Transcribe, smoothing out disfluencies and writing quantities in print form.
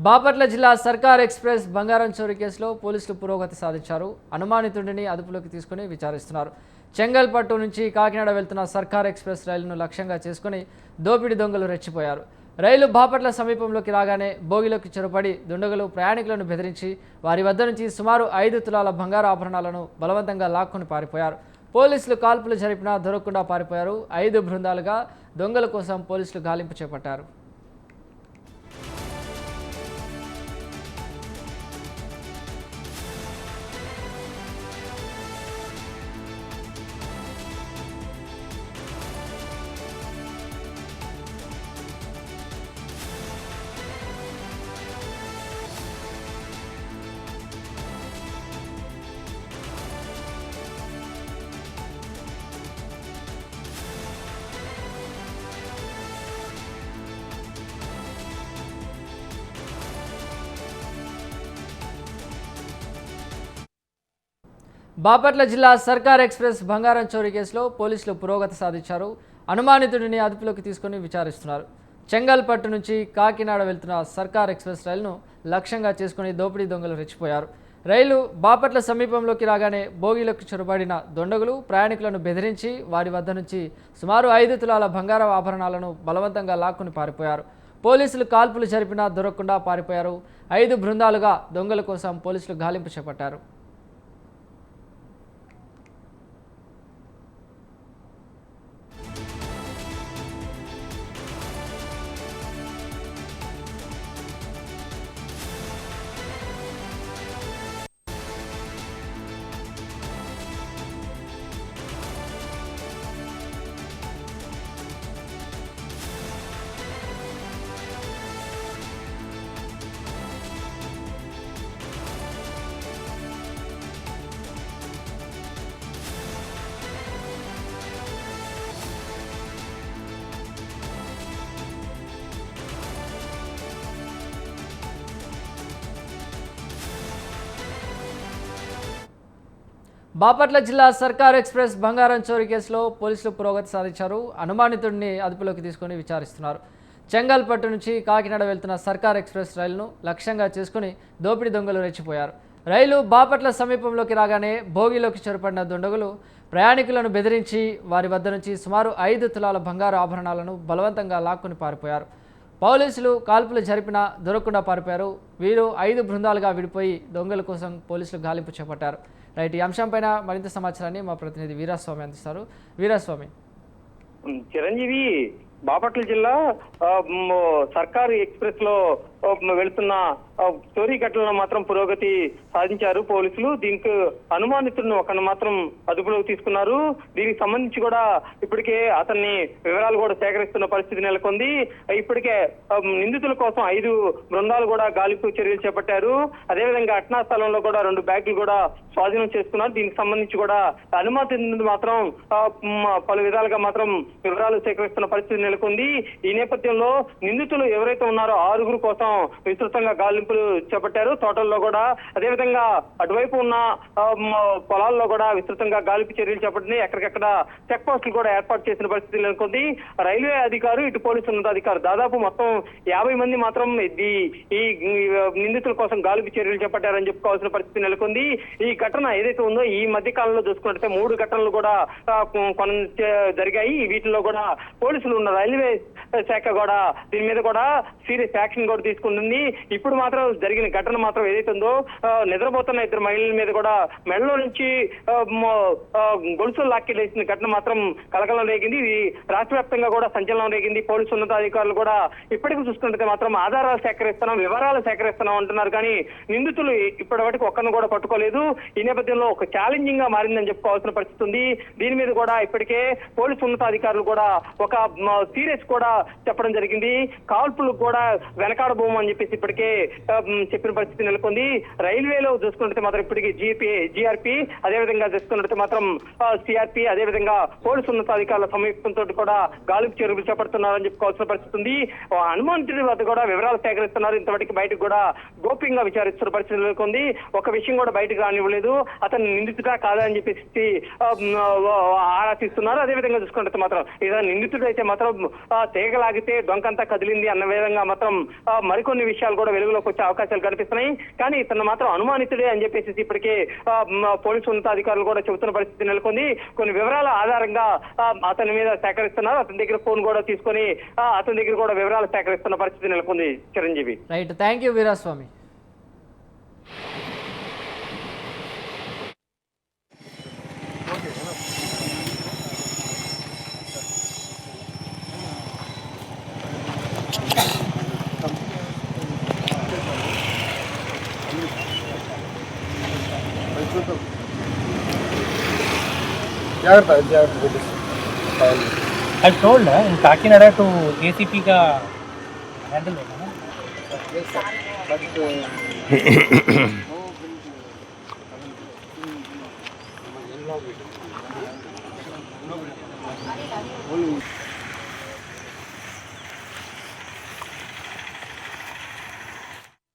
బాపట్ల జిల్లా సర్కార్ ఎక్స్ప్రెస్ బంగారం చోరీ కేసులో పోలీసులు పురోగతి సాధించారు. అనుమానితుడిని అదుపులోకి తీసుకుని విచారిస్తున్నారు. చెంగల్పట్టు నుంచి కాకినాడ వెళ్తున్న సర్కార్ ఎక్స్ప్రెస్ రైలును లక్ష్యంగా చేసుకుని దోపిడీ దొంగలు రెచ్చిపోయారు. రైలు బాపట్ల సమీపంలోకి రాగానే బోగిలోకి చొరబడి దుండగులు ప్రయాణికులను బెదిరించి వారి వద్ద నుంచి సుమారు 5 తులాల బంగారు ఆభరణాలను బలవంతంగా లాక్కొని పారిపోయారు. పోలీసులు కాల్పులు జరిపినా దొరకకుండా పారిపోయారు. 5 బృందాలుగా దొంగల కోసం పోలీసులు గాలింపు చేపట్టారు. బాపట్ల జిల్లా సర్కార్ ఎక్స్ప్రెస్ బంగారం చోరీ కేసులో పోలీసులు పురోగతి సాధించారు. అనుమానితుడిని అదుపులోకి తీసుకుని విచారిస్తున్నారు. చెంగల్పట్టు నుంచి కాకినాడ వెళ్తున్న సర్కార్ ఎక్స్ప్రెస్ రైలును లక్ష్యంగా చేసుకుని దోపిడీ దొంగలు రెచ్చిపోయారు. రైలు బాపట్ల సమీపంలోకి రాగానే బోగిలోకి చొరబడిన దుండగులు ప్రయాణికులను బెదిరించి వారి వద్ద నుంచి సుమారు 5 తులాల బంగారం ఆభరణాలను బలవంతంగా లాక్కుని పారిపోయారు. పోలీసులు కాల్పులు జరిపినా దొరకకుండా పారిపోయారు. 5 బృందాలుగా దొంగల కోసం పోలీసులు గాలింపు చేపట్టారు. బాపట్ల జిల్లా సర్కార్ ఎక్స్ప్రెస్ బంగారం చోరీ కేసులో పోలీసులు పురోగతి సాధించారు. అనుమానితుడిని అదుపులోకి తీసుకుని విచారిస్తున్నారు. చెంగల్పట్టు నుంచి కాకినాడ వెళ్తున్న సర్కార్ ఎక్స్ప్రెస్ రైలును లక్ష్యంగా చేసుకుని దోపిడీ దొంగలు రెచ్చిపోయారు. రైలు బాపట్ల సమీపంలోకి రాగానే బోగిలోకి చొరబడిన దుండగులు ప్రయాణికులను బెదిరించి వారి వద్ద నుంచి సుమారు 5 తులాల బంగారు ఆభరణాలను బలవంతంగా లాక్కుని పారిపోయారు. పోలీసులు కాల్పులు జరిపినా దొరకకుండా పారిపోయారు. వీరు 5 బృందాలుగా విడిపోయి దొంగల కోసం పోలీసులు గాలింపు చేపట్టారు. రైట్, ఈ అంశంపైన మరింత సమాచారాన్ని మా ప్రతినిధి వీరాస్వామి అందిస్తారు. వీరాస్వామి. చిరంజీవి, బాపట్ల జిల్లా సర్కారు ఎక్స్ప్రెస్ లో వెళుతున్న చోరీ ఘటనలో మాత్రం పురోగతి సాధించారు పోలీసులు. దీనికి అనుమానితులను ఒకరిని మాత్రం అదుపులోకి తీసుకున్నారు. దీనికి సంబంధించి కూడా ఇప్పటికే అతన్ని వివరాలు కూడా సేకరిస్తున్న పరిస్థితి నెలకొంది. ఇప్పటికే నిందితుల కోసం 5 బృందాలు కూడా గాలింపు చర్యలు చేపట్టారు. అదేవిధంగా ఘటనా స్థలంలో కూడా 2 బ్యాగులు కూడా స్వాధీనం చేసుకున్నారు. దీనికి సంబంధించి కూడా అనుమానితులు మాత్రం పలు విధాలుగా మాత్రం వివరాలు సేకరిస్తున్న పరిస్థితి నెలకొంది. ఈ నేపథ్యంలో నిందితులు ఎవరైతే ఉన్నారో 6 కోసం విస్తృతంగా గాలింపులు చేపట్టారు. తోటల్లో కూడా, అదేవిధంగా అటువైపు ఉన్న పొలాల్లో కూడా విస్తృతంగా గాలింపు చర్యలు చేపట్టినాయి. ఎక్కడికెక్కడ చెక్ పోస్టులు కూడా ఏర్పాటు చేసిన పరిస్థితి నెలకొంది. రైల్వే అధికారు, ఇటు పోలీసు ఉన్నతాధికారు దాదాపు మొత్తం 50 మంది మాత్రం ఈ నిందితుల కోసం గాలింపు చర్యలు చేపట్టారని చెప్పుకోవాల్సిన పరిస్థితి నెలకొంది. ఈ ఘటన ఏదైతే ఉందో ఈ మధ్య కాలంలో చూసుకున్నట్లయితే 3 ఘటనలు కూడా జరిగాయి. వీటిల్లో కూడా పోలీసులు ఉన్న రైల్వే శాఖ కూడా దీని మీద కూడా సీరియస్ యాక్షన్ కూడా తీసుకుంటుంది. ఇప్పుడు మాత్రం జరిగిన ఘటన మాత్రం ఏదైతే ఉందో నిద్రపోతున్న 2 మహిళల మీద కూడా మెడలో నుంచి గొలుసులు లాక్కెళ్ళేసిన ఘటన మాత్రం కలకలం రేగింది. ఇది రాష్ట్ర వ్యాప్తంగా కూడా సంచలనం రేగింది. పోలీసు ఉన్నతాధికారులు కూడా ఇప్పటికీ చూసుకుంటే మాత్రం ఆధారాలు సేకరిస్తున్నాం, వివరాలు సేకరిస్తున్నాం అంటున్నారు. కానీ నిందితులు ఇప్పటి వరకు ఒక్కరిని కూడా పట్టుకోలేదు. ఈ నేపథ్యంలో ఒక ఛాలెంజింగ్ గా మారిందని చెప్పుకోవాల్సిన పరిస్థితి ఉంది. దీని మీద కూడా ఇప్పటికే పోలీసు ఉన్నతాధికారులు కూడా ఒక సీరియస్ కూడా చెప్పడం జరిగింది. కాల్పులకు కూడా వెనకాడబోమని చెప్పేసి ఇప్పటికే చెప్పిన పరిస్థితి నెలకొంది. రైల్వేలో చూసుకుంటే మాత్రం ఇప్పటికీ జిఆర్పి అదేవిధంగా చూసుకున్నట్టు మాత్రం సిఆర్పి అదేవిధంగా పోలీసు ఉన్నతాధికారుల సమీపంతో కూడా గాలింపు చర్యలు చేపడుతున్నారని చెప్పుకోవాల్సిన పరిస్థితి ఉంది. అనుమానితుడి వద్ద కూడా వివరాలు సేకరిస్తున్నారు. ఇంతవరకు బయటకు కూడా గోప్యంగా విచారిస్తున్న పరిస్థితి నెలకొంది. ఒక విషయం కూడా బయటకు రానివ్వలేదు. అతను నిందితుడా కాదా అని చెప్పేసి ఆరా తీస్తున్నారు. అదేవిధంగా చూసుకుంటే మాత్రం ఏదైనా నిందితుడు అయితే మాత్రం తీగలాగితే డొంకంతా కదిలింది అన్న విధంగా మాత్రం మరికొన్ని విషయాలు కూడా వెలుగులోకి వచ్చే అవకాశాలు కనిపిస్తున్నాయి. కానీ ఇతను మాత్రం అనుమానితుడే అని చెప్పేసి ఇప్పటికే పోలీసు ఉన్నతాధికారులు కూడా చెబుతున్న పరిస్థితి నెలకొంది. కొన్ని వివరాల ఆధారంగా అతని మీద సేకరిస్తున్నారు. అతని దగ్గర ఫోన్ కూడా తీసుకొని అతని దగ్గర కూడా వివరాలు సేకరిస్తున్న పరిస్థితి నెలకొంది. Chiranjeevi. Right, thank you Veeraswami. I told in Kakinada to ACP ka handle होगा ना.